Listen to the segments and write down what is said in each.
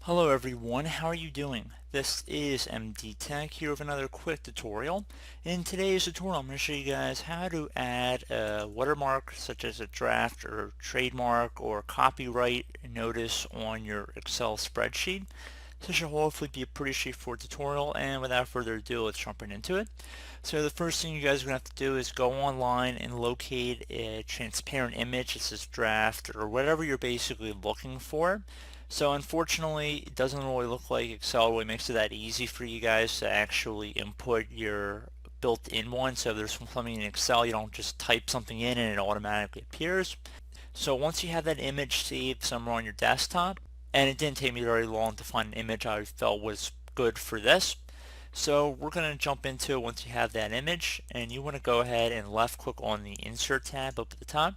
Hello everyone, how are you doing? This is MD Tech here with another quick tutorial. In today's tutorial I'm going to show you guys how to add a watermark such as a draft or trademark or copyright notice on your Excel spreadsheet. This should hopefully be a pretty straightforward tutorial, and without further ado, let's jump right into it. So the first thing you guys are going to have to do is go online and locate a transparent image that says draft or whatever you're basically looking for. So unfortunately, it doesn't really look like Excel really makes it that easy for you guys to actually input your built-in one. So if there's something in Excel, you don't just type something in and it automatically appears. So once you have that image saved somewhere on your desktop, and it didn't take me very long to find an image I felt was good for this. So we're going to jump into it once you have that image, and you want to go ahead and left click on the Insert tab up at the top.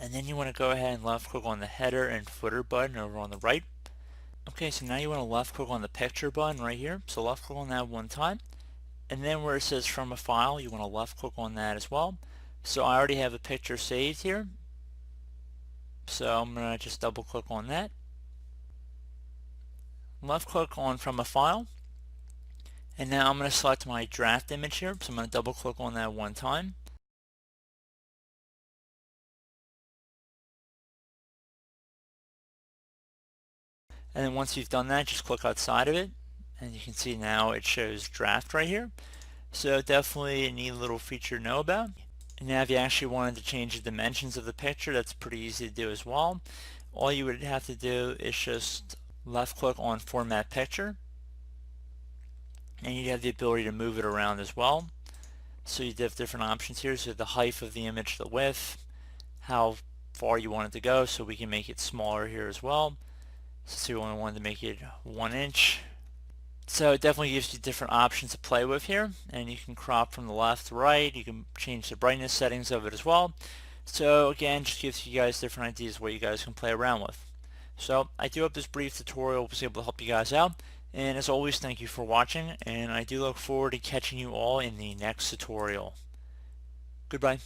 And then you want to go ahead and left click on the header and footer button over on the right. Okay, so now you want to left click on the picture button right here. So left click on that one time. And then where it says from a file, you want to left click on that as well. So I already have a picture saved here. So I'm going to just double click on that. Left click on from a file. And now I'm going to select my draft image here. So I'm going to double click on that one time. And then once you've done that, just click outside of it. And you can see now it shows draft right here. So definitely a neat little feature to know about. And now if you actually wanted to change the dimensions of the picture, that's pretty easy to do as well. All you would have to do is just left click on Format Picture. And you have the ability to move it around as well. So you have different options here. So the height of the image, the width, how far you want it to go. So we can make it smaller here as well. So we only wanted to make it 1 inch. So it definitely gives you different options to play with here, and you can crop from the left to right. You can change the brightness settings of it as well. So again, just gives you guys different ideas what you guys can play around with. So I do hope this brief tutorial was able to help you guys out, and as always, thank you for watching, and I do look forward to catching you all in the next tutorial. Goodbye.